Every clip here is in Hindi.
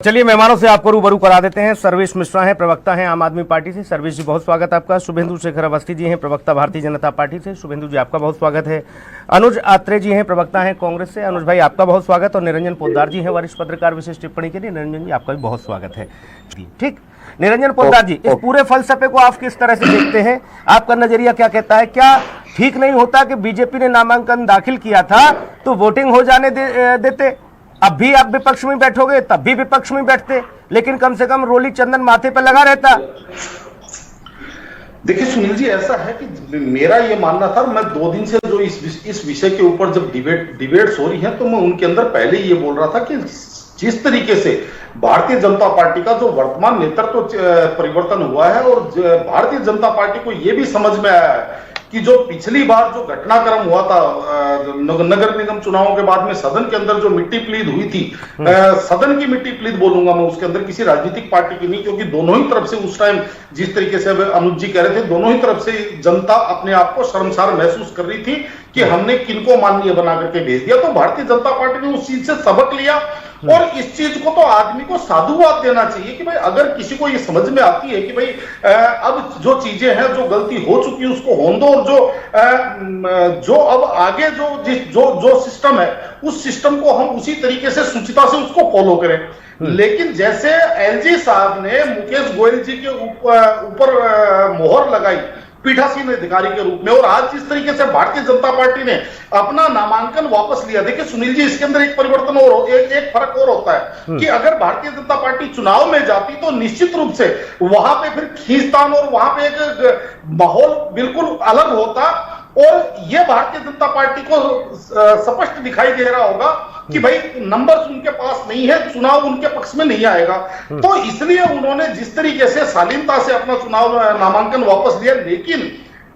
चलिए मेहमानों से आपको रूबरू करा देते हैं। सर्वेश मिश्रा हैं, प्रवक्ता हैं आम आदमी पार्टी से। सर्वेश जी बहुत स्वागत आपका। शुभेंदु शेखर अवस्थी जी हैं, प्रवक्ता भारतीय जनता पार्टी से। शुभेंदु जी आपका बहुत स्वागत है। अनुज आत्रे जी हैं, प्रवक्ता हैं कांग्रेस से। अनुज भाई आपका बहुत स्वागत। और निरंजन पोद्दार जी हैं, वरिष्ठ पत्रकार, विशेष टिप्पणी के लिए। निरंजन जी आपका भी बहुत स्वागत है। ठीक, निरंजन पोद्दार जी, इस पूरे फलसफे को आप किस तरह से देखते हैं? आपका नजरिया क्या कहता है? क्या ठीक नहीं होता कि बीजेपी ने नामांकन दाखिल किया था तो वोटिंग हो जाने देते? अब भी आप विपक्ष में बैठोगे, तब भी विपक्ष में बैठते, लेकिन कम से कम रोली चंदन माथे पर लगा रहता। देखिए सुनील जी, ऐसा है कि मेरा ये मानना था, मैं 2 दिन से जो इस विषय के ऊपर जब डिबेट्स हो रही हैं तो मैं उनके अंदर पहले ये बोल रहा था कि जिस तरीके से भारतीय जनता पार्टी का जो वर्तमान नेतृत्व परिवर्तन हुआ है और भारतीय जनता पार्टी को ये भी समझ में आया है कि जो पिछली बार जो घटनाक्रम हुआ था नगर निगम चुनावों के बाद में सदन के अंदर जो मिट्टी प्लीद हुई थी, सदन की मिट्टी प्लीद बोलूंगा मैं, उसके अंदर किसी राजनीतिक पार्टी की नहीं, क्योंकि दोनों ही तरफ से उस टाइम जिस तरीके से अनुज जी कह रहे थे, दोनों ही तरफ से जनता अपने आप को शर्मसार महसूस कर रही थी कि हमने किनको माननीय बना करके भेज दिया। तो भारतीय जनता पार्टी ने उस चीज से सबक लिया और इस चीज को तो आदमी को साधुवाद देना चाहिए कि भाई अगर किसी को ये समझ में आती है कि भाई अब जो चीजें हैं, जो गलती हो चुकी है उसको होने दो, और जो अब आगे जो सिस्टम है उस सिस्टम को हम उसी तरीके से सुचिता से उसको फॉलो करें। लेकिन जैसे एलजी साहब ने मुकेश गोयल जी के ऊपर मोहर लगाई पीठासीन अधिकारी के रूप में, और आज जिस तरीके से भारतीय जनता पार्टी ने अपना नामांकन वापस लिया, देखिए सुनील जी, इसके अंदर एक परिवर्तन और एक फर्क और होता है कि अगर भारतीय जनता पार्टी चुनाव में जाती तो निश्चित रूप से वहां पे फिर खींचतान और वहां पे एक माहौल बिल्कुल अलग होता, और ये भारतीय जनता पार्टी को स्पष्ट दिखाई दे रहा होगा कि भाई नंबर्स उनके पास नहीं है, चुनाव उनके पक्ष में नहीं आएगा। तो इसलिए उन्होंने जिस तरीके से शालीनता से अपना चुनाव नामांकन वापस लिया, लेकिन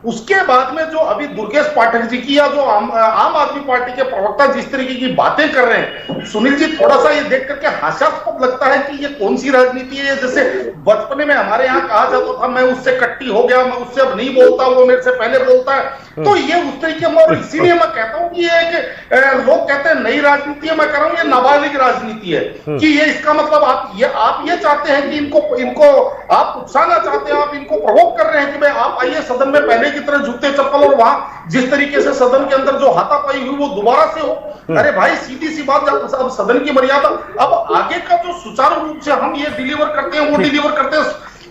उसके बाद में जो अभी दुर्गेश पाठक जी की या जो आम आदमी पार्टी के प्रवक्ता जिस तरीके की बातें कर रहे हैं, सुनील जी, थोड़ा सा ये देख करके हास्यास्पद लगता है कि ये कौन सी राजनीति है। जैसे बचपन में हमारे यहाँ कहा जाता था, मैं उससे कट्टी हो गया, मैं उससे अब नहीं बोलता, वो मेरे से पहले बोलता है। तो ये उस तरीके में, और इसीलिए मैं कहता हूँ कि ये एक लोग कहते हैं नई राजनीति है, मैं कह रहा हूँ ये नाबालिग राजनीति है। कि ये इसका मतलब आप ये चाहते हैं कि इनको आप उकसाना चाहते हैं, आप इनको प्रोवोक कर रहे हैं कि भाई आप आइए सदन में पहले की तरह जूते चप्पल, और वहां जिस तरीके से सदन के अंदर जो हाथापाई हुई वो दोबारा से हो। अरे भाई सीधी सी बात, अब सदन की मर्यादा, अब आगे का जो सुचारू रूप से हम ये डिलीवर करते हैं वो डिलीवर करते हैं।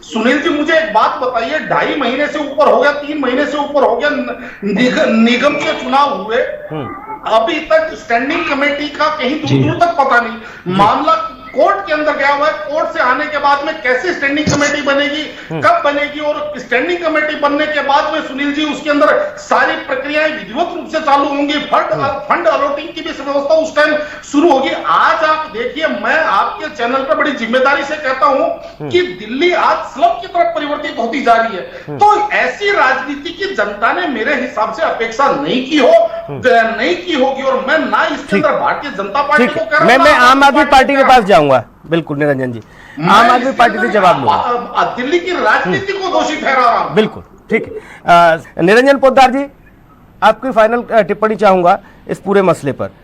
सुनील जी, मुझे एक बात बताइए, 2.5 महीने से ऊपर हो गया, 3 महीने से ऊपर हो गया निगम के चुनाव हुए, अभी तक स्टैंडिंग कमेटी का कहीं दूर तक पता नहीं। मामला कोर्ट के अंदर गया हुआ है, कोर्ट से आने के बाद में कैसे स्टैंडिंग कमेटी बनेगी, कब बनेगी, और स्टैंडिंग कमेटी बनने के बाद में सुनील जी उसके अंदर सारी प्रक्रियाएं विधिवत रूप से चालू होंगी, फंड अलॉटिंग की भी व्यवस्था उस टाइम शुरू होगी। आज आप देखिए, मैं आपके चैनल पर बड़ी जिम्मेदारी से कहता हूं कि दिल्ली आज स्लम की तरफ परिवर्तित होती जा रही है। तो ऐसी राजनीति की जनता ने मेरे हिसाब से अपेक्षा नहीं की होगी, और मैं ना इसके अंदर भारतीय जनता पार्टी को कह रहा हूं, मैं आम आदमी पार्टी के पास जाऊंगा। बिल्कुल निरंजन जी, आम आदमी पार्टी से जवाब लूंगा। दिल्ली की राजनीति को दोषी ठहरा रहा हूं। बिल्कुल ठीक है। निरंजन पोद्दार जी, आपकी फाइनल टिप्पणी चाहूंगा इस पूरे मसले पर।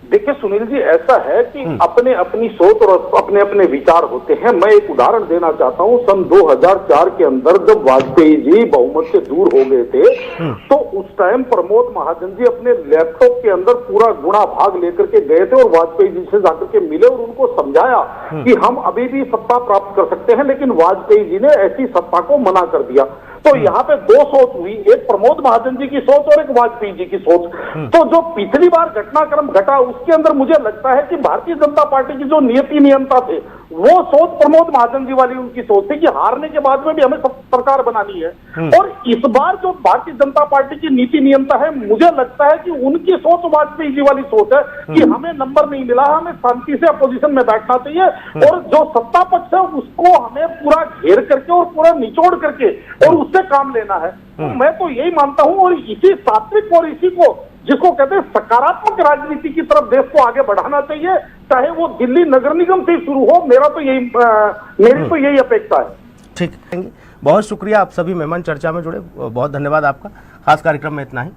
देखिए सुनील जी, ऐसा है कि अपने अपनी सोच और अपने अपने विचार होते हैं। मैं एक उदाहरण देना चाहता हूं। सन 2004 के अंदर जब वाजपेयी जी बहुमत से दूर हो गए थे, तो उस टाइम प्रमोद महाजन जी अपने लैपटॉप के अंदर पूरा गुणा भाग लेकर के गए थे और वाजपेयी जी से जाकर के मिले और उनको समझाया कि हम अभी भी सत्ता प्राप्त कर सकते हैं, लेकिन वाजपेयी जी ने ऐसी सत्ता को मना कर दिया। तो यहाँ पे 2 सोच हुई, एक प्रमोद महाजन जी की सोच और एक वाजपेयी जी की सोच। तो जो पिछली बार घटनाक्रम घटा उसके अंदर मुझे लगता है कि भारतीय जनता पार्टी की जो नीति नियमता थे, वो सोच प्रमोद महाजन जी वाली उनकी सोच थी कि हारने के बाद में भी हमें सरकार बनानी है। और इस बार जो भारतीय जनता पार्टी की नीति नियमता है, मुझे लगता है कि उनकी सोच वाजपेयी जी वाली सोच है कि हमें नंबर नहीं मिला, हमें शांति से अपोजिशन में बैठना चाहिए, और जो सत्ता पक्ष है उसको हमें पूरा घेर करके और पूरा निचोड़ करके और उससे काम लेना है। तो मैं तो यही मानता हूं, और इसी सात्विक और इसी को जिसको कहते हैं सकारात्मक राजनीति की तरफ देश को आगे बढ़ाना चाहिए, चाहे वो दिल्ली नगर निगम से शुरू हो। मेरी तो यही अपेक्षा है। ठीक, बहुत शुक्रिया आप सभी मेहमान चर्चा में जुड़े, बहुत धन्यवाद आपका। खास कार्यक्रम में इतना ही।